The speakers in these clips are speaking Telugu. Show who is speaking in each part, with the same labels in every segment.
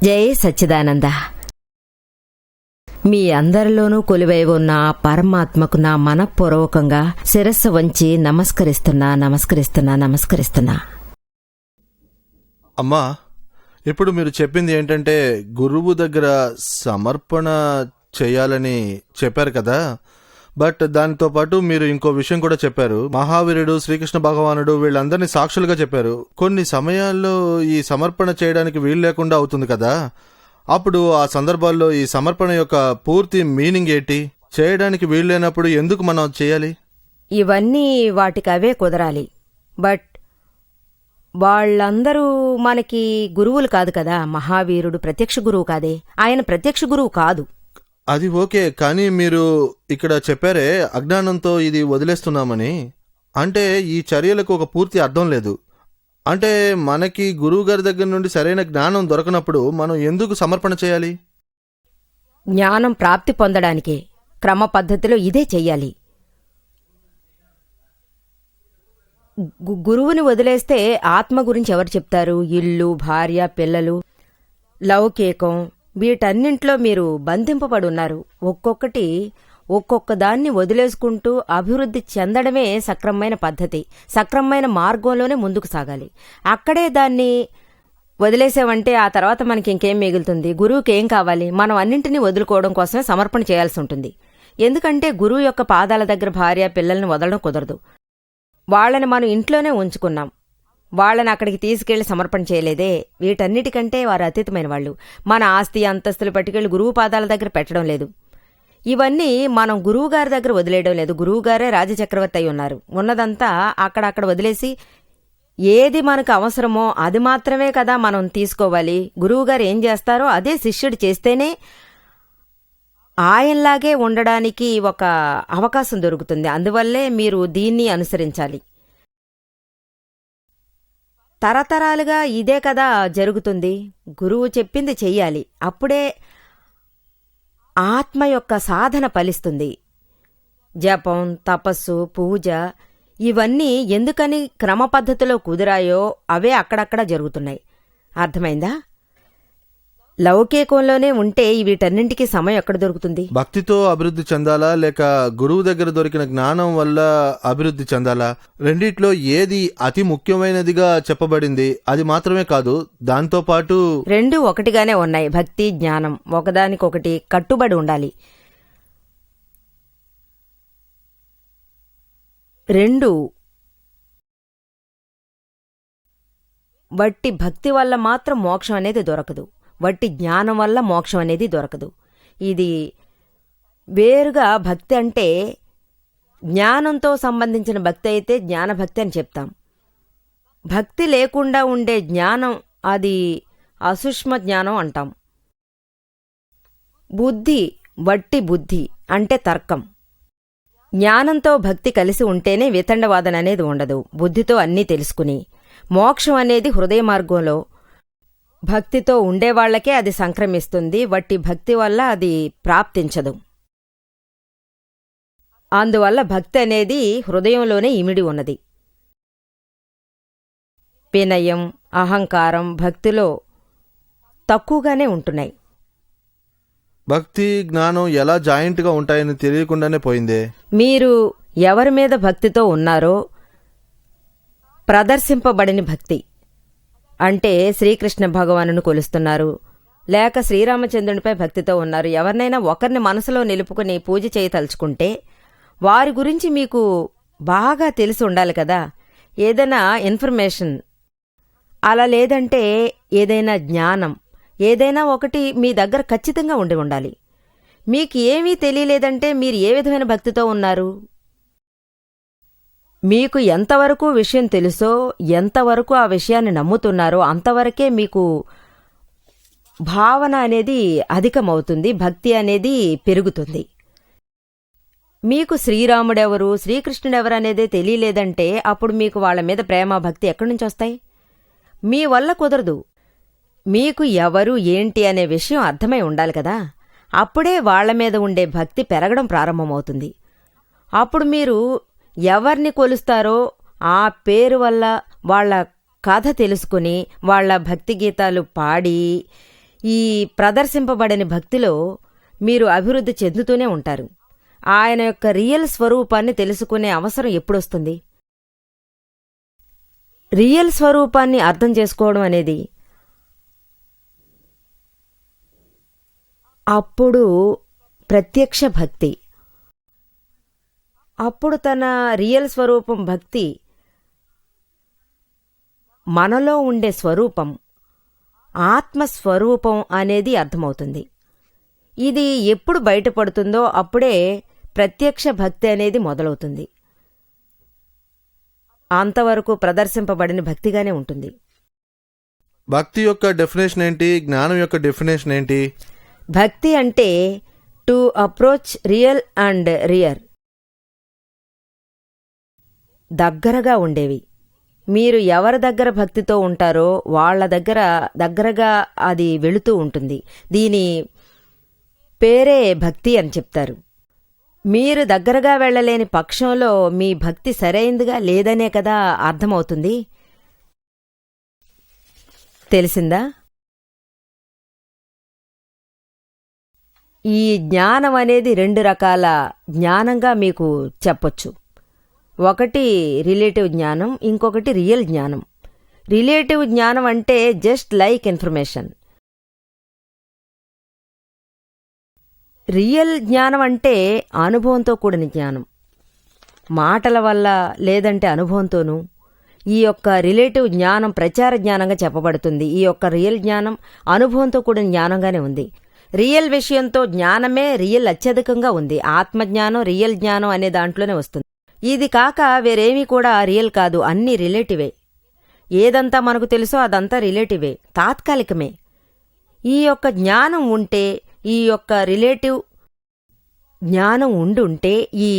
Speaker 1: జై సచ్చిదానంద. మీ అందరిలోనూ కొలువై ఉన్న పరమాత్మకు నా మనఃపూర్వకంగా శిరస్సు వంచి నమస్కరిస్తున్నా.
Speaker 2: అమ్మా, ఇప్పుడు మీరు చెప్పింది ఏంటంటే గురువు దగ్గర సమర్పణ చేయాలని చెప్పారు కదా. బట్ దానితో పాటు మీరు ఇంకో విషయం కూడా చెప్పారు. మహావీరుడు, శ్రీకృష్ణ భగవానుడు వీళ్ళందరినీ సాక్షులుగా చెప్పారు. కొన్ని సమయాల్లో ఈ సమర్పణ చేయడానికి వీలు లేకుండా అవుతుంది కదా. అప్పుడు ఆ సందర్భాల్లో ఈ సమర్పణ యొక్క పూర్తి మీనింగ్ ఏంటి? చేయడానికి వీలు లేనప్పుడు ఎందుకు మనం చేయాలి?
Speaker 1: ఇవన్నీ వాటికవే కుదరాలి. బట్ వాళ్ళందరూ మనకి గురువులు కాదు కదా. మహావీరుడు ప్రత్యక్ష గురువు కాదే, ఆయన ప్రత్యక్ష గురువు కాదు.
Speaker 2: అది ఓకే, కానీ మీరు ఇక్కడ చెప్పారే అజ్ఞానంతో ఇది వదిలేస్తున్నామని. అంటే ఈ చర్యలకు ఒక పూర్తి అర్థం లేదు. అంటే మనకి గురువుగారి దగ్గర నుండి సరైన జ్ఞానం దొరకనప్పుడు మనం ఎందుకు సమర్పణ చేయాలి?
Speaker 1: జ్ఞానం ప్రాప్తి పొందడానికే క్రమ పద్ధతిలో ఇదే చెయ్యాలి. గురువుని వదిలేస్తే ఆత్మ గురించి ఎవరు చెప్తారు? ఇల్లు, భార్య, పిల్లలు, లౌకికం వీటన్నింట్లో మీరు బంధింపబడున్నారు. ఒక్కొక్క దాన్ని వదిలేసుకుంటూ అభివృద్ధి చెందడమే సక్రమమైన పద్ధతి. సక్రమమైన మార్గంలోనే ముందుకు సాగాలి. అక్కడే దాన్ని వదిలేసావంటే ఆ తర్వాత మనకి ఇంకేం మిగులుతుంది? గురువుకి ఏం కావాలి? మనం అన్నింటినీ వదులుకోవడం కోసమే సమర్పణ చేయాల్సి ఉంటుంది. ఎందుకంటే గురువు యొక్క పాదాల దగ్గర భార్య, పిల్లల్ని వదలడం కుదరదు. వాళ్లని మనం ఇంట్లోనే ఉంచుకున్నాం. వాళ్ళని అక్కడికి తీసుకెళ్లి సమర్పణ చేయలేదే. వీటన్నిటికంటే వారు అతీతమైన వాళ్ళు. మన ఆస్తి అంతస్తులు పట్టుకెళ్లి గురువు పాదాల దగ్గర పెట్టడం లేదు. ఇవన్నీ మనం గురువుగారి దగ్గర వదిలేయడం లేదు. గురువుగారే రాజచక్రవర్తి అయి ఉన్నారు. ఉన్నదంతా అక్కడక్కడ వదిలేసి ఏది మనకు అవసరమో అది మాత్రమే కదా మనం తీసుకోవాలి. గురువుగారు ఏం చేస్తారో అదే శిష్యుడు చేస్తేనే ఆయనలాగే ఉండడానికి ఒక అవకాశం దొరుకుతుంది. అందువల్లే మీరు దీన్ని అనుసరించాలి. తరతరాలుగా ఇదే కదా జరుగుతుంది. గురువు చెప్పింది చెయ్యాలి. అప్పుడే ఆత్మ యొక్క సాధన ఫలిస్తుంది. జపం, తపస్సు, పూజ ఇవన్నీ ఎందుకని క్రమ పద్ధతిలో కుదిరాయో అవే అక్కడక్కడ జరుగుతున్నాయి. అర్థమైందా? లౌకికంలోనే ఉంటే వీటన్నింటికీ సమయం ఎక్కడ దొరుకుతుంది?
Speaker 2: భక్తితో అభివృద్ధి చెందాలా లేక గురువు దగ్గర దొరికిన జ్ఞానం వల్ల అభివృద్ధి చెందాలా? రెండిట్లో ఏది అతి ముఖ్యమైనదిగా చెప్పబడింది? అది మాత్రమే కాదు, దాంతో పాటు
Speaker 1: రెండూ ఒకటిగానే ఉన్నాయి. భక్తి, జ్ఞానం ఒకదానికొకటి కట్టుబడి ఉండాలి. రెండు వట్టి భక్తి వల్ల మాత్రం మోక్షం అనేది దొరకదు. వట్టి జ్ఞానం వల్ల మోక్షం అనేది దొరకదు. ఇది వేరుగా భక్తి అంటే జ్ఞానంతో సంబంధించిన భక్తి అయితే జ్ఞానభక్తి అని చెప్తాం. భక్తి లేకుండా ఉండే జ్ఞానం అది అసూక్ష్మ జ్ఞానం అంటాం. బుద్ధి వట్టి బుద్ధి అంటే తర్కం. జ్ఞానంతో భక్తి కలిసి ఉంటేనే వితండవాదన అనేది ఉండదు. బుద్ధితో అన్నీ తెలుసుకుని మోక్షం అనేది హృదయ మార్గంలో భక్తితో ఉండేవాళ్లకే అది సంక్రమిస్తుంది. వట్టి భక్తి వల్ల అది ప్రాప్తించదు. అందువల్ల భక్తి అనేది హృదయంలోనే ఇమిడి ఉన్నది. వినయం, అహంకారం భక్తిలో తక్కువగానే ఉంటున్నాయి.
Speaker 2: భక్తి, జ్ఞానం ఎలా జాయింట్గా ఉంటాయని తెలియకుండానే పోయిందే.
Speaker 1: మీరు ఎవరి మీద భక్తితో ఉన్నారో ప్రదర్శింపబడిన భక్తి అంటే శ్రీకృష్ణ భగవానును కొలుస్తున్నారు, లేక శ్రీరామచంద్రునిపై భక్తితో ఉన్నారు. ఎవరినైనా ఒకరిని మనసులో నిలుపుకుని పూజ చేయతలుచుకుంటే వారి గురించి మీకు బాగా తెలిసి ఉండాలి కదా. ఏదైనా ఇన్ఫర్మేషన్ అలా లేదంటే ఏదైనా జ్ఞానం ఏదైనా ఒకటి మీ దగ్గర ఖచ్చితంగా ఉండి ఉండాలి. మీకు ఏమీ తెలియలేదంటే మీరు ఏ విధమైన భక్తితో ఉన్నారు? మీకు ఎంతవరకు విషయం తెలుసో, ఎంతవరకు ఆ విషయాన్ని నమ్ముతున్నారో అంతవరకే మీకు భావన అనేది అధికమవుతుంది, భక్తి అనేది పెరుగుతుంది. మీకు శ్రీరాముడెవరు, శ్రీకృష్ణుడెవరు అనేదే తెలియలేదంటే అప్పుడు మీకు వాళ్ల మీద ప్రేమ, భక్తి ఎక్కడి నుంచి వస్తాయి? మీ వల్ల కుదరదు. మీకు ఎవరు ఏంటి అనే విషయం అర్థమై ఉండాలి కదా. అప్పుడే వాళ్ల మీద ఉండే భక్తి పెరగడం ప్రారంభమవుతుంది. అప్పుడు మీరు ఎవర్ని కొలుస్తారో ఆ పేరు వల్ల వాళ్ల కథ తెలుసుకుని వాళ్ల భక్తి గీతాలు పాడి ఈ ప్రదర్శింపబడని భక్తిలో మీరు అభివృద్ధి చెందుతూనే ఉంటారు. ఆయన యొక్క రియల్ స్వరూపాన్ని తెలుసుకునే అవసరం ఎప్పుడొస్తుంది? రియల్ స్వరూపాన్ని అర్థం చేసుకోవడం అనేది అప్పుడు ప్రత్యక్ష భక్తి. అప్పుడు తన రియల్ స్వరూపం భక్తి మనలో ఉండే స్వరూపం, ఆత్మస్వరూపం అనేది అర్థమవుతుంది. ఇది ఎప్పుడు బయటపడుతుందో అప్పుడే ప్రత్యక్ష భక్తి అనేది మొదలవుతుంది. అంతవరకు ప్రదర్శింపబడిన భక్తిగానే ఉంటుంది.
Speaker 2: భక్తి యొక్క డెఫినేషన్ ఏంటి? జ్ఞానం యొక్క డెఫినేషన్ ఏంటి?
Speaker 1: భక్తి అంటే to approach real and rear, దగ్గరగా ఉండేవి. మీరు ఎవరి దగ్గర భక్తితో ఉంటారో వాళ్ళ దగ్గరగా అది వెళుతూ ఉంటుంది. దీని పేరే భక్తి అని చెప్తారు. మీరు దగ్గరగా వెళ్ళలేని పక్షంలో మీ భక్తి సరైందిగా లేదనే కదా అర్థమవుతుంది. తెలిసిందా? ఈ జ్ఞానం అనేది 2 రకాల జ్ఞానంగా మీకు చెప్పొచ్చు. ఒకటి రిలేటివ్ జ్ఞానం, ఇంకొకటి రియల్ జ్ఞానం. రిలేటివ్ జ్ఞానం అంటే జస్ట్ లైక్ ఇన్ఫర్మేషన్. రియల్ జ్ఞానం అంటే అనుభవంతో కూడిన జ్ఞానం, మాటల వల్ల లేదంటే అనుభవంతోనూ. ఈ యొక్క రిలేటివ్ జ్ఞానం ప్రచార జ్ఞానంగా చెప్పబడుతుంది. ఈ యొక్క రియల్ జ్ఞానం అనుభవంతో కూడిన జ్ఞానంగానే ఉంది. రియల్ విషయంతో జ్ఞానమే రియల్ అత్యధికంగా ఉంది. ఆత్మజ్ఞానం రియల్ జ్ఞానం అనే దాంట్లోనే వస్తుంది. ఇది కాక వేరేమీ కూడా రియల్ కాదు, అన్నీ రిలేటివే. ఏదంతా మనకు తెలుసో అదంతా రిలేటివే, తాత్కాలికమే. ఈ యొక్క జ్ఞానం ఉంటే, ఈ యొక్క రిలేటివ్ జ్ఞానం ఉండుంటే, ఈ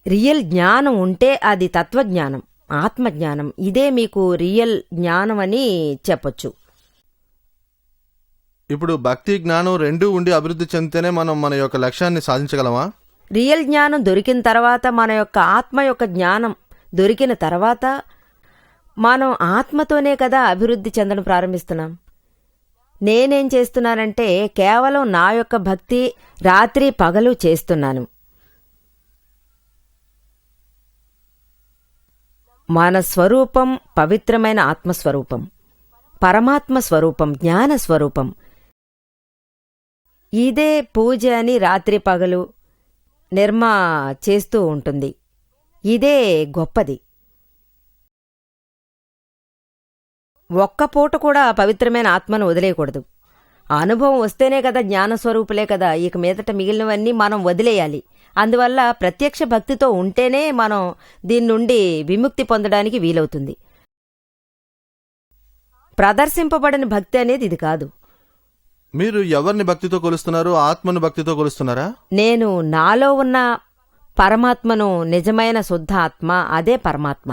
Speaker 1: రియల్ జ్ఞానం ఉంటే అది తత్వజ్ఞానం, ఆత్మజ్ఞానం. ఇదే మీకు రియల్ జ్ఞానం అని చెప్పొచ్చు.
Speaker 2: ఇప్పుడు భక్తి జ్ఞానం 2 ఉండి అభివృద్ధి చెందితేనే మనం మన యొక్క లక్ష్యాన్ని సాధించగలమా?
Speaker 1: రియల్ జ్ఞానం దొరికిన తర్వాత, మన యొక్క ఆత్మ యొక్క జ్ఞానం దొరికిన తర్వాత మనం ఆత్మతోనే కదా అభివృద్ధి చెందడం ప్రారంభిస్తున్నాం. నేనేం చేస్తున్నానంటే కేవలం నా యొక్క భక్తి రాత్రి పగలు చేస్తున్నాను. మన స్వరూపం పవిత్రమైన ఆత్మస్వరూపం, పరమాత్మ స్వరూపం, జ్ఞాన స్వరూపం. ఇదే పూజ అని రాత్రి పగలు నిర్మా చేస్తూ ఉంటుంది. ఇదే గొప్పది. ఒక్క పూట కూడా పవిత్రమైన ఆత్మను వదిలేయకూడదు. అనుభవం వస్తేనే కదా జ్ఞానస్వరూపులే కదా. ఇక మీదట మిగిలినవన్నీ మనం వదిలేయాలి. అందువల్ల ప్రత్యక్ష భక్తితో ఉంటేనే మనం దీని నుండి విముక్తి పొందడానికి వీలవుతుంది. ప్రదర్శింపబడిన భక్తి అనేది ఇది కాదు.
Speaker 2: మీరు ఎవరిని భక్తితో కొలుస్తున్నారు? ఆత్మను భక్తితో కొలుస్తున్నారా?
Speaker 1: నేను నాలో ఉన్న పరమాత్మను, నిజమైన శుద్ధ ఆత్మ, అదే పరమాత్మ.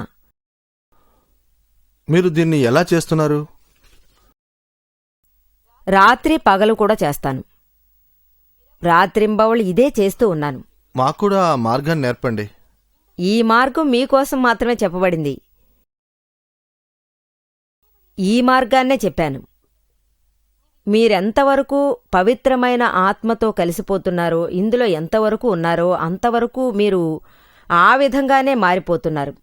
Speaker 2: మీరు దీన్ని ఎలా చేస్తున్నారు?
Speaker 1: రాత్రి పగలు కూడా చేస్తాను. రాత్రింబవళ్ళు ఇదే చేస్తూ ఉన్నాను.
Speaker 2: మాకు కూడా ఆ మార్గాన్ని నేర్పండి.
Speaker 1: ఈ మార్గం మీకోసం మాత్రమే చెప్పబడింది. ఈ మార్గాన్నే చెప్పాను. మీరెంతవరకు పవిత్రమైన ఆత్మతో కలిసిపోతున్నారో, ఇందులో ఎంతవరకు ఉన్నారో అంతవరకు మీరు ఆ విధంగానే మారిపోతున్నారు.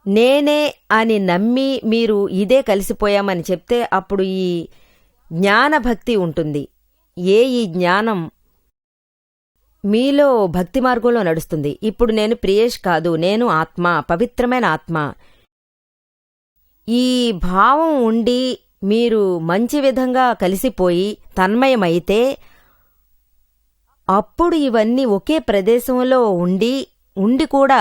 Speaker 1: నేనే అని నమ్మి మీరు ఇదే కలిసిపోయామని చెప్తే అప్పుడు ఈ జ్ఞానభక్తి ఉంటుంది. ఈ జ్ఞానం మీలో భక్తి మార్గంలో నడుస్తుంది. ఇప్పుడు నేను ప్రియేష్ కాదు, నేను ఆత్మ, పవిత్రమైన ఆత్మ. ఈ భావం ఉండి మీరు మంచి విధంగా కలిసిపోయి తన్మయమైతే అప్పుడు ఇవన్నీ ఒకే ప్రదేశంలో ఉండి కూడా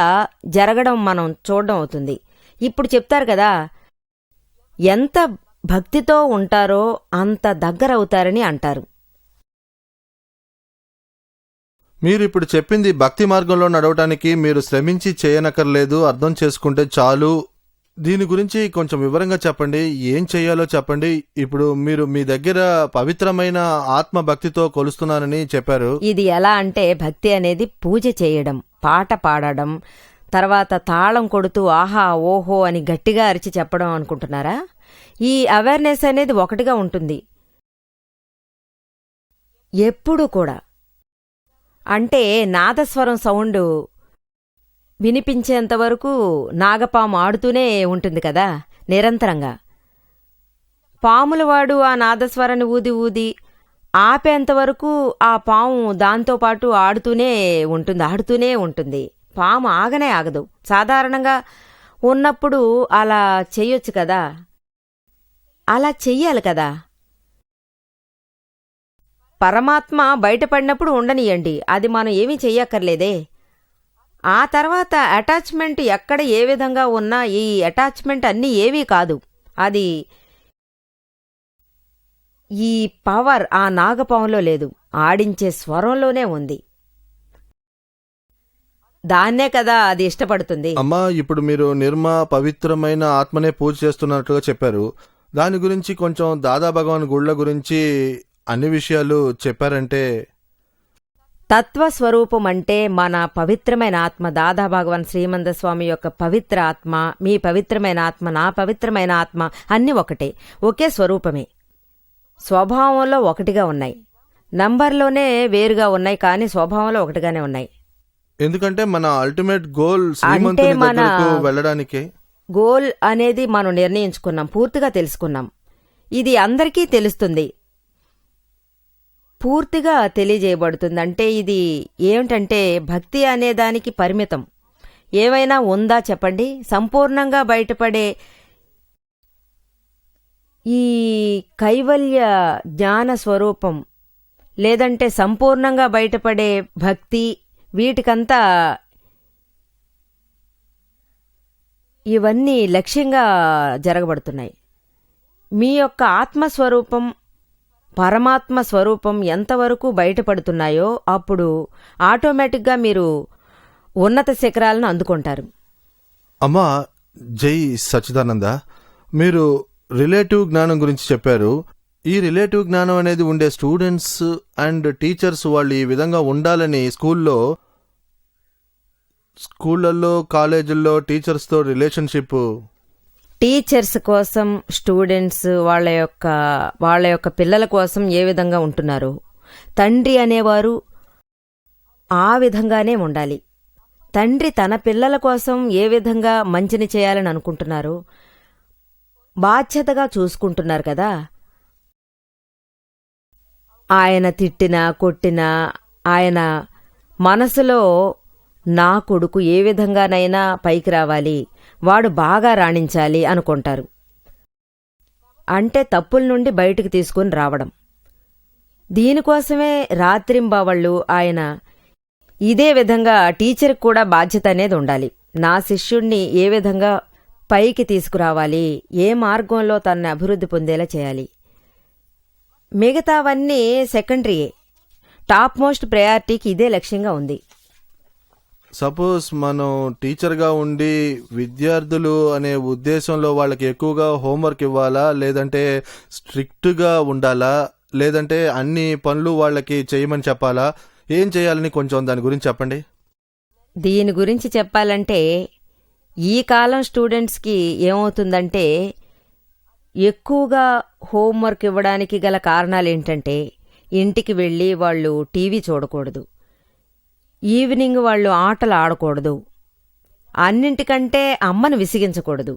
Speaker 1: జరగడం మనం చూడడం అవుతుంది. ఇప్పుడు చెప్తారు కదా, ఎంత భక్తితో ఉంటారో అంత దగ్గరవుతారని అంటారు.
Speaker 2: మీరు ఇప్పుడు చెప్పింది భక్తి మార్గంలో నడవటానికి మీరు శ్రమించి చేయనక్కర్లేదు, అర్థం చేసుకుంటే చాలు. దీని గురించి కొంచెం వివరంగా చెప్పండి. ఏం చెయ్యాలో చెప్పండి. ఇప్పుడు మీరు మీ దగ్గర పవిత్రమైన ఆత్మ భక్తితో కొలుస్తున్నానని చెప్పారు.
Speaker 1: ఇది ఎలా అంటే, భక్తి అనేది పూజ చేయడం, పాట పాడడం, తర్వాత తాళం కొడుతూ ఆహా ఓహో అని గట్టిగా అరిచి చెప్పడం అనుకుంటున్నారా? ఈ అవేర్నెస్ అనేది ఒకటిగా ఉంటుంది ఎప్పుడూ కూడా. అంటే నాదస్వరం సౌండ్ వినిపించేంతవరకు నాగపాము ఆడుతూనే ఉంటుంది కదా నిరంతరంగా. పాములవాడు ఆ నాదస్వరాన్ని ఊది ఊది ఆపేంతవరకు ఆ పాము దాంతోపాటు ఆడుతూనే ఉంటుంది. పాము ఆగనే ఆగదు. సాధారణంగా ఉన్నప్పుడు అలా చెయ్యొచ్చు కదా, అలా చెయ్యాలి కదా. పరమాత్మ బయటపడినప్పుడు ఉండనియండి, అది మనం ఏమీ చెయ్యక్కర్లేదే. ఆ తర్వాత అటాచ్మెంట్ ఎక్కడ ఏ విధంగా ఉన్నా ఈ అటాచ్మెంట్ అన్నీ ఏవీ కాదు. అది ఈ పవర్ ఆ నాగపాములో లేదు, ఆడించే స్వరంలోనే ఉంది. దాన్నే కదా అది ఇష్టపడుతుంది.
Speaker 2: అమ్మా, ఇప్పుడు మీరు పవిత్రమైన ఆత్మనే పూజ చేస్తున్నట్టుగా చెప్పారు. దాని గురించి కొంచెం దాదా భగవాన్ గుళ్ళ గురించి అన్ని విషయాలు చెప్పారంటే.
Speaker 1: తత్వస్వరూపం అంటే మన పవిత్రమైన ఆత్మ, దాదా భగవాన్ శ్రీమంద స్వామి యొక్క పవిత్ర ఆత్మ, మీ పవిత్రమైన ఆత్మ, నా పవిత్రమైన ఆత్మ అన్నీ ఒకటే, ఒకే స్వరూపమే. స్వభావంలో ఒకటిగా ఉన్నాయి, నంబర్లోనే వేరుగా ఉన్నాయి, కానీ స్వభావంలో ఒకటిగానే ఉన్నాయి.
Speaker 2: ఎందుకంటే మన అల్టిమేట్ గోల్ శ్రీమంతుని దగ్గరకు వెళ్ళడానికే.
Speaker 1: గోల్ అనేది మనం నిర్ణయించుకున్నాం, పూర్తిగా తెలుసుకున్నాం. ఇది అందరికీ తెలుస్తుంది, పూర్తిగా తెలియజేయబడుతుంది. అంటే ఇది ఏమిటంటే భక్తి అనేదానికి పరిమితం ఏమైనా ఉందా చెప్పండి? సంపూర్ణంగా బయటపడే ఈ కైవల్య జ్ఞాన స్వరూపం, లేదంటే సంపూర్ణంగా బయటపడే భక్తి, వీటికంతా ఇవన్నీ లక్ష్యంగా జరగబడుతున్నాయి. మీ యొక్క ఆత్మస్వరూపం, పరమాత్మ స్వరూపం ఎంతవరకు బయటపడుతున్నాయో అప్పుడు ఆటోమేటిక్గా మీరు ఉన్నత శిఖరాలను అందుకుంటారు.
Speaker 2: అమ్మా, జై సచ్చిదానంద, మీరు రిలేటివ్ జ్ఞానం గురించి చెప్పారు. ఈ రిలేటివ్ జ్ఞానం అనేది ఉండే స్టూడెంట్స్ అండ్ టీచర్స్ వాళ్ళు ఈ విధంగా ఉండాలని స్కూళ్ళల్లో కాలేజీల్లో టీచర్స్తో రిలేషన్షిప్.
Speaker 1: టీచర్స్ కోసం స్టూడెంట్స్ వాళ్ళ యొక్క పిల్లల కోసం ఏ విధంగా ఉంటున్నారో తండ్రి అనేవారు ఆ విధంగానే ఉండాలి. తండ్రి తన పిల్లల కోసం ఏ విధంగా మంచిని చేయాలని అనుకుంటున్నారో బాధ్యతగా చూసుకుంటున్నారు కదా. ఆయన తిట్టినా కొట్టినా ఆయన మనసులో నా కొడుకు ఏ విధంగానైనా పైకి రావాలి, వాడు బాగా రాణించాలి అనుకుంటారు. అంటే తప్పుల నుండి బయటికి తీసుకుని రావడం. దీనికోసమే రాత్రింబావళ్ళు ఆయన ఇదే విధంగా టీచర్కి కూడా బాధ్యత అనేది ఉండాలి. నా శిష్యుణ్ణి ఏ విధంగా పైకి తీసుకురావాలి, ఏ మార్గంలో తనని అభివృద్ధి పొందేలా చేయాలి. మిగతావన్నీ సెకండరీయే, టాప్ మోస్ట్ ప్రయారిటీకి ఇదే లక్ష్యంగా ఉంది.
Speaker 2: సపోజ్ మనం టీచర్గా ఉండి విద్యార్థులు అనే ఉద్దేశంలో వాళ్ళకి ఎక్కువగా హోంవర్క్ ఇవ్వాలా, లేదంటే స్ట్రిక్ట్గా ఉండాలా, లేదంటే అన్ని పనులు వాళ్ళకి చేయమని చెప్పాలా, ఏం చేయాలని కొంచెం దాని గురించి చెప్పండి.
Speaker 1: దీని గురించి చెప్పాలంటే ఈ కాలం స్టూడెంట్స్కి ఏమవుతుందంటే ఎక్కువగా హోంవర్క్ ఇవ్వడానికి గల కారణాలేంటంటే ఇంటికి వెళ్ళి వాళ్ళు టీవీ చూడకూడదు, ఈవినింగ్ వాళ్ళు ఆటలు ఆడకూడదు, అన్నింటికంటే అమ్మను విసిగించకూడదు.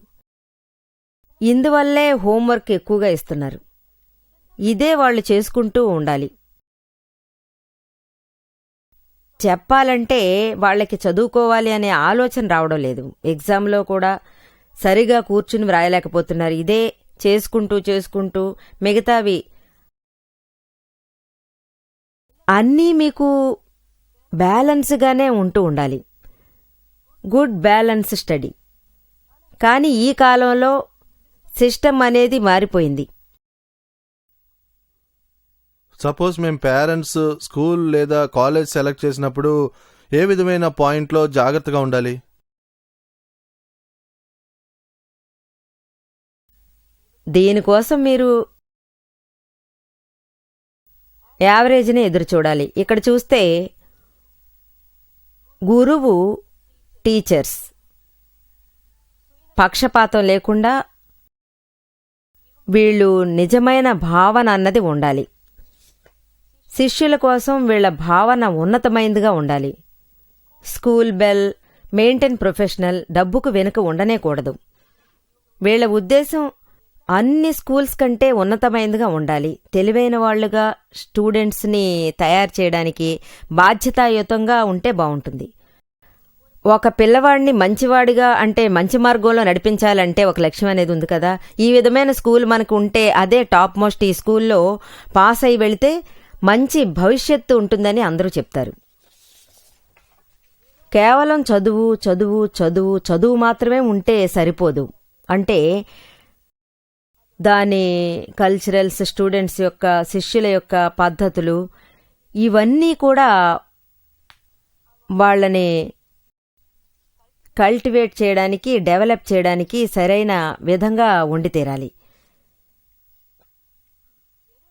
Speaker 1: ఇందువల్లే హోంవర్క్ ఎక్కువగా ఇస్తున్నారు. ఇదే వాళ్ళు చేసుకుంటూ ఉండాలి. చెప్పాలంటే వాళ్ళకి చదువుకోవాలి అనే ఆలోచన రావడం లేదు. ఎగ్జామ్లో కూడా సరిగా కూర్చుని వ్రాయలేకపోతున్నారు. ఇదే చేసుకుంటూ మిగతావి అన్నీ మీకు బ్యాలెన్స్గానే ఉంటూ ఉండాలి. Good balance study. కానీ ఈ కాలంలో సిస్టమ్ అనేది మారిపోయింది.
Speaker 2: సపోజ్ మేము పేరెంట్స్ స్కూల్ లేదా కాలేజ్ సెలెక్ట్ చేసినప్పుడు ఏ విధమైన పాయింట్లో జాగ్రత్తగా ఉండాలి?
Speaker 1: దీనికోసం మీరు యావరేజ్ని ఎదురు చూడాలి. ఇక్కడ చూస్తే గురువు, టీచర్స్ పక్షపాతం లేకుండా వీళ్ళు నిజమైన భావన అన్నది ఉండాలి. శిష్యుల కోసం వీళ్ళ భావన ఉన్నతమైందిగా ఉండాలి. స్కూల్ బెల్, మెయింటైన్ ప్రొఫెషనల్, డబ్బుకు వెనుక ఉండనేకూడదు. వీళ్ల ఉద్దేశం అన్ని స్కూల్స్ కంటే ఉన్నతమైందిగా ఉండాలి. తెలివైన వాళ్లుగా స్టూడెంట్స్ని తయారు చేయడానికి బాధ్యతాయుతంగా ఉంటే బావుంటుంది. ఒక పిల్లవాడిని మంచివాడిగా అంటే మంచి మార్గంలో నడిపించాలంటే ఒక లక్ష్యం అనేది ఉంది కదా. ఈ విధమైన స్కూల్ మనకు ఉంటే అదే టాప్ మోస్ట్. ఈ స్కూల్లో పాస్ అయి వెళితే మంచి భవిష్యత్తు ఉంటుందని అందరూ చెప్తారు. కేవలం చదువు చదువు చదువు చదువు మాత్రమే ఉంటే సరిపోదు. అంటే దాని కల్చరల్స్, స్టూడెంట్స్ యొక్క, శిష్యుల యొక్క పద్ధతులు ఇవన్నీ కూడా వాళ్ళని కల్టివేట్ చేయడానికి, డెవలప్ చేయడానికి సరైన విధంగా ఉండి తీరాలి.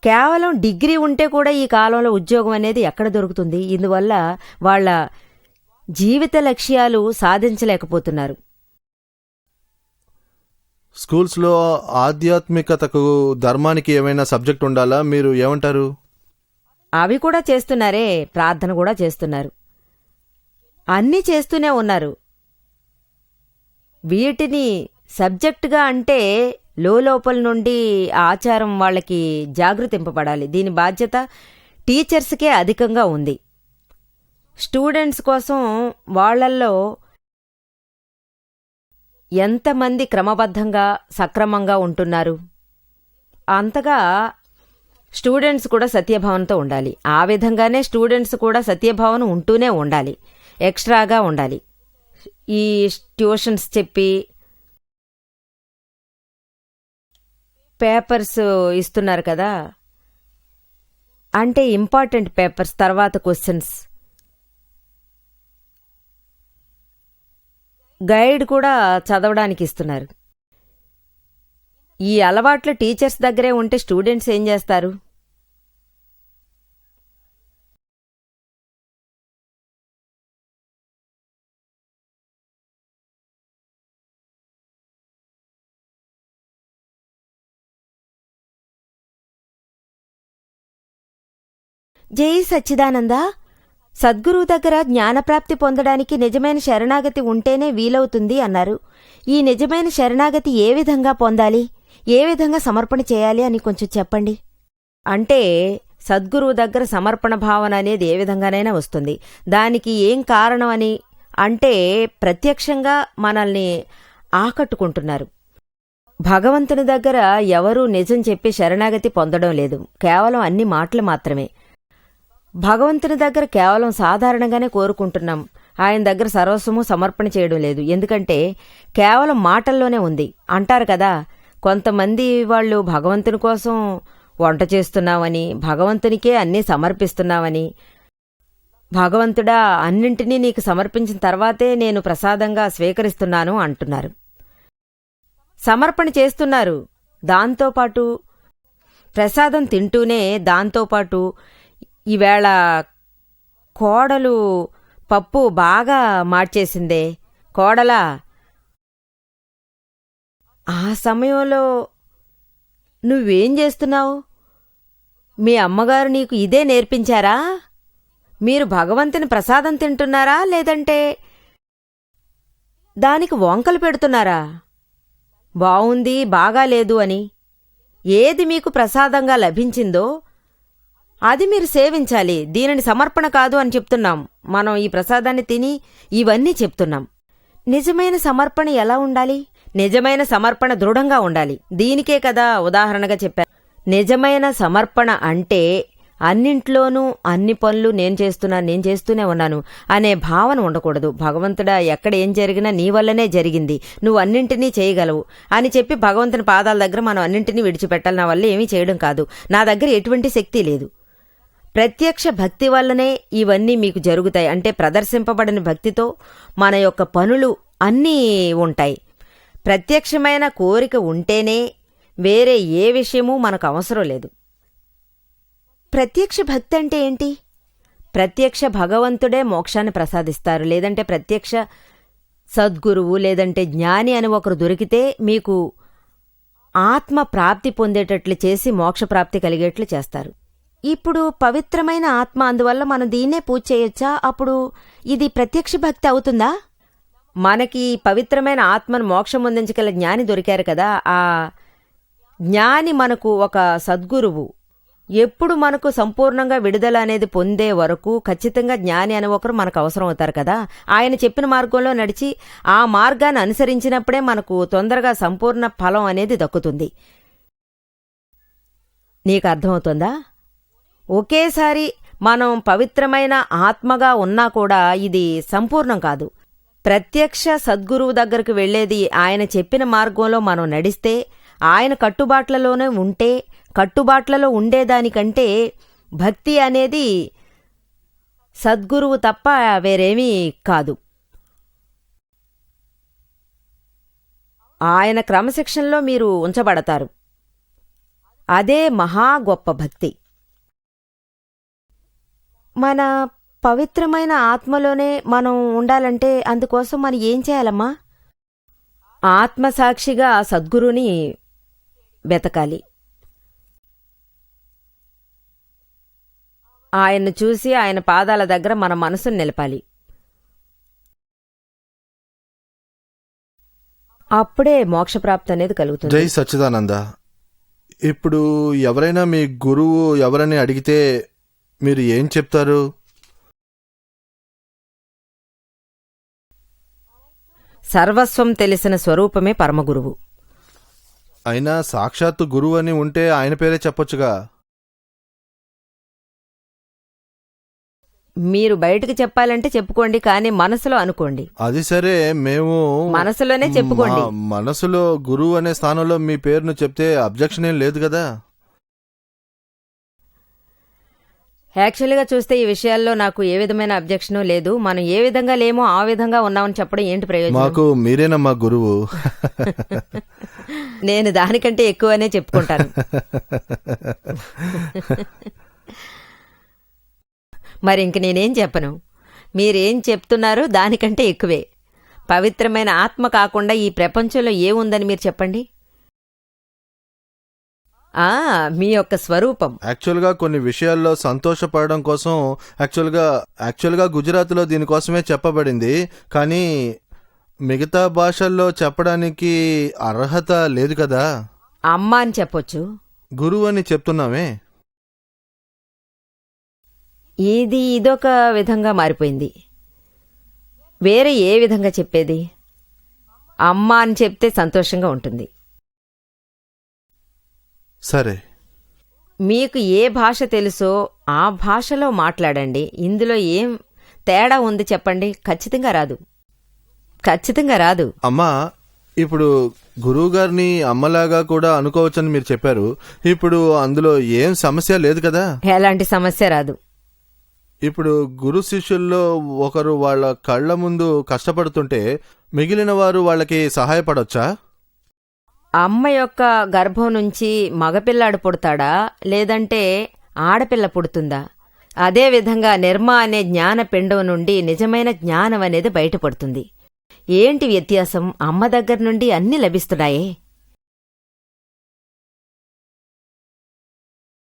Speaker 1: కేవలం డిగ్రీ ఉంటే కూడా ఈ కాలంలో ఉద్యోగం అనేది ఎక్కడ దొరుకుతుంది? ఇందువల్ల వాళ్ళ జీవిత లక్ష్యాలు సాధించలేకపోతున్నారు.
Speaker 2: స్కూల్స్లో ఆధ్యాత్మికతకు, ధర్మానికి ఏమైనా సబ్జెక్ట్ ఉండాలా? మీరు ఏమంటారు?
Speaker 1: అవి కూడా చేస్తున్నారే, ప్రార్థన కూడా చేస్తున్నారు, అన్నీ చేస్తూనే ఉన్నారు. వీటిని సబ్జెక్టుగా అంటే లోపల నుండి ఆచారం వాళ్ళకి జాగృతింపబడాలి. దీని బాధ్యత టీచర్స్కే అధికంగా ఉంది. స్టూడెంట్స్ కోసం వాళ్ళల్లో ఎంతమంది క్రమబద్ధంగా సక్రమంగా ఉంటున్నారు, అంతగా స్టూడెంట్స్ కూడా సత్యభావనతో ఉండాలి. ఆ విధంగానే స్టూడెంట్స్ కూడా సత్యభావన ఉంటూనే ఉండాలి, ఎక్స్ట్రాగా ఉండాలి. ఈ ట్యూషన్స్ చెప్పి పేపర్స్ ఇస్తున్నారు కదా, అంటే ఇంపార్టెంట్ పేపర్స్, తర్వాత క్వశ్చన్స్, గైడ్ కూడా చదవడానికి ఇస్తున్నారు. ఈ అలవాట్లు టీచర్స్ దగ్గరే ఉంటే స్టూడెంట్స్ ఏం చేస్తారు? జై సచ్చిదానంద. సద్గురువు దగ్గర జ్ఞానప్రాప్తి పొందడానికి నిజమైన శరణాగతి ఉంటేనే వీలవుతుంది అన్నారు. ఈ నిజమైన శరణాగతి ఏ విధంగా పొందాలి, ఏ విధంగా సమర్పణ చేయాలి అని కొంచెం చెప్పండి. అంటే సద్గురువు దగ్గర సమర్పణ భావన అనేది ఏ విధంగానైనా వస్తుంది. దానికి ఏం కారణం అని అంటే ప్రత్యక్షంగా మనల్ని ఆకట్టుకుంటున్నారు. భగవంతుని దగ్గర ఎవరూ నిజం చెప్పి శరణాగతి పొందడం లేదు, కేవలం అన్ని మాటలు మాత్రమే. భగవంతుని దగ్గర కేవలం సాధారణంగానే కోరుకుంటున్నాం. ఆయన దగ్గర సర్వస్వము సమర్పణ చేయడం లేదు, ఎందుకంటే కేవలం మాటల్లోనే ఉంది. అంటారు కదా, కొంతమంది వాళ్ళు భగవంతుని కోసం వంట చేస్తున్నామని, భగవంతునికే అన్నీ సమర్పిస్తున్నామని, భగవంతుడా అన్నింటినీ నీకు సమర్పించిన తర్వాతే నేను ప్రసాదంగా స్వీకరిస్తున్నాను అంటున్నారు. సమర్పణ చేస్తున్నారు, దాంతోపాటు ప్రసాదం తింటూనే దాంతోపాటు ఈవేళ కోడలు పప్పు బాగా మార్చేసిందే, కోడలా, ఆ సమయంలో నువ్వేం చేస్తున్నావు? మీ అమ్మగారు నీకు ఇదే నేర్పించారా? మీరు భగవంతుని ప్రసాదం తింటున్నారా, లేదంటే దానికి వంకలు పెడుతున్నారా? బావుంది, బాగాలేదు అని. ఏది మీకు ప్రసాదంగా లభించిందో అది మీరు సేవించాలి. దీనిని సమర్పణ కాదు అని చెప్తున్నాం. మనం ఈ ప్రసాదాన్ని తిని ఇవన్నీ చెప్తున్నాం. నిజమైన సమర్పణ ఎలా ఉండాలి? నిజమైన సమర్పణ దృఢంగా ఉండాలి. దీనికే కదా ఉదాహరణగా చెప్పాను. నిజమైన సమర్పణ అంటే అన్నింట్లోనూ అన్ని పనులు నేను చేస్తూనే ఉన్నాను అనే భావన ఉండకూడదు. భగవంతుడా, ఎక్కడ ఏం జరిగినా నీ వల్లనే జరిగింది, నువ్వు అన్నింటినీ చేయగలవు అని చెప్పి భగవంతుని పాదాల దగ్గర మనం అన్నింటినీ విడిచిపెట్టాలి. నా వల్ల ఏమీ చేయడం కాదు, నా దగ్గర ఎటువంటి శక్తి లేదు. ప్రత్యక్ష భక్తి వల్లనే ఇవన్నీ మీకు జరుగుతాయి. అంటే ప్రదర్శింపబడిన భక్తితో మన యొక్క పనులు అన్నీ ఉంటాయి. ప్రత్యక్షమైన కోరిక ఉంటేనే వేరే ఏ విషయమూ మనకు అవసరం లేదు. ప్రత్యక్ష భక్తి అంటే ఏంటి? ప్రత్యక్ష భగవంతుడే మోక్షాన్ని ప్రసాదిస్తారు, లేదంటే ప్రత్యక్ష సద్గురువు లేదంటే జ్ఞాని అని ఒకరు దొరికితే మీకు ఆత్మ ప్రాప్తి పొందేటట్లు చేసి మోక్షప్రాప్తి కలిగేట్లు చేస్తారు. ఇప్పుడు పవిత్రమైన ఆత్మ, అందువల్ల మనం దీన్నే పూజ చేయొచ్చా? అప్పుడు ఇది ప్రత్యక్ష భక్తి అవుతుందా? మనకి పవిత్రమైన ఆత్మను మోక్షం పొందించగల జ్ఞాని దొరికారు కదా, ఆ జ్ఞాని మనకు ఒక సద్గురువు. ఎప్పుడు మనకు సంపూర్ణంగా విడుదల అనేది పొందే వరకు ఖచ్చితంగా జ్ఞాని అనే ఒకరు మనకు అవసరం అవుతారు కదా. ఆయన చెప్పిన మార్గంలో నడిచి ఆ మార్గాన్ని అనుసరించినప్పుడే మనకు తొందరగా సంపూర్ణ ఫలం అనేది దక్కుతుంది. నీకు అర్థమవుతుందా? ఒకేసారి మనం పవిత్రమైన ఆత్మగా ఉన్నా కూడా ఇది సంపూర్ణం కాదు. ప్రత్యక్ష సద్గురువు దగ్గరకు వెళ్లేది ఆయన చెప్పిన మార్గంలో మనం నడిస్తే, ఆయన కట్టుబాట్లలోనే ఉంటే, కట్టుబాట్లలో ఉండేదానికంటే భక్తి అనేది సద్గురువు తప్ప వేరేమీ కాదు. ఆయన క్రమశిక్షణలో మీరు ఉంచబడతారు. అదే మహా గొప్ప భక్తి. మన పవిత్రమైన ఆత్మలోనే మనం ఉండాలంటే అందుకోసం మనం ఏం చేయాలమ్మా? ఆత్మసాక్షిగా సద్గురుని వెతకాలి. ఆయన్ను చూసి ఆయన పాదాల దగ్గర మన మనసును నిలపాలి. అప్పుడే మోక్షప్రాప్తి అనేది కలుగుతుంది.
Speaker 2: జై సచ్చిదానంద. ఇప్పుడు ఎవరైనా మీ గురువు ఎవరని అడిగితే మీరు ఏం చెప్తారు?
Speaker 1: సర్వస్వం తెలిసిన స్వరూపమే పరమగురువు.
Speaker 2: అయినా సాక్షాత్తు గురువు అని ఉంటే ఆయన పేరే చెప్పొచ్చుగా.
Speaker 1: మీరు బయటకు చెప్పాలంటే చెప్పుకోండి, కానీ మనసులో అనుకోండి.
Speaker 2: అది సరే, మేము
Speaker 1: మనసులోనే చెప్పుకోండి.
Speaker 2: మనసులో గురువు అనే స్థానంలో మీ పేరును చెప్తే అబ్జెక్షన్ ఏం లేదు కదా.
Speaker 1: యాక్చువల్గా చూస్తే ఈ విషయాల్లో నాకు ఏ విధమైన అబ్జెక్షను లేదు. మనం ఏ విధంగా లేమో ఆ విధంగా ఉన్నామని చెప్పడం ఏంటి ప్రయోజనం?
Speaker 2: మాకు మీరేనమ్మా గురువు.
Speaker 1: నేను దానికంటే ఎక్కువనే చెప్పుకుంటాను. మరి ఇంక నేనేం చెప్పను? మీరేం చెప్తున్నారో దానికంటే ఎక్కువే. పవిత్రమైన ఆత్మ కాకుండా ఈ ప్రపంచంలో ఏముందని మీరు చెప్పండి? మీ యొక్క స్వరూపం.
Speaker 2: యాక్చువల్గా కొన్ని విషయాల్లో సంతోషపడడం కోసం యాక్చువల్గా గుజరాత్లో దీనికోసమే చెప్పబడింది, కానీ మిగతా భాషల్లో చెప్పడానికి అర్హత లేదు కదా.
Speaker 1: అమ్మ అని చెప్పొచ్చు,
Speaker 2: గురువు అని చెప్తున్నామే.
Speaker 1: ఇదొక విధంగా మారిపోయింది. వేరే ఏ విధంగా చెప్పేది? అమ్మ అని చెప్తే సంతోషంగా ఉంటుంది.
Speaker 2: సరే,
Speaker 1: మీకు ఏ భాష తెలుసో ఆ భాషలో మాట్లాడండి. ఇందులో ఏం తేడా ఉంది చెప్పండి? ఖచ్చితంగా రాదు.
Speaker 2: అమ్మా, ఇప్పుడు గురువుగారిని అమ్మలాగా కూడా అనుకోవచ్చని మీరు చెప్పారు. ఇప్పుడు అందులో ఏం సమస్య లేదు కదా.
Speaker 1: ఎలాంటి సమస్య రాదు.
Speaker 2: ఇప్పుడు గురు శిష్యుల్లో ఒకరు వాళ్ళ కళ్ల ముందు కష్టపడుతుంటే మిగిలిన వారు వాళ్ళకి సహాయపడొచ్చా?
Speaker 1: అమ్మ యొక్క గర్భం నుంచి మగపిల్లాడు పుడతాడా, లేదంటే ఆడపిల్ల పుడుతుందా? అదేవిధంగా నిర్మ అనే జ్ఞాన పిండం నుండి నిజమైన జ్ఞానం అనేది బయటపడుతుంది. ఏంటి వ్యత్యాసం? అమ్మ దగ్గర నుండి అన్నీ లభిస్తున్నాయే.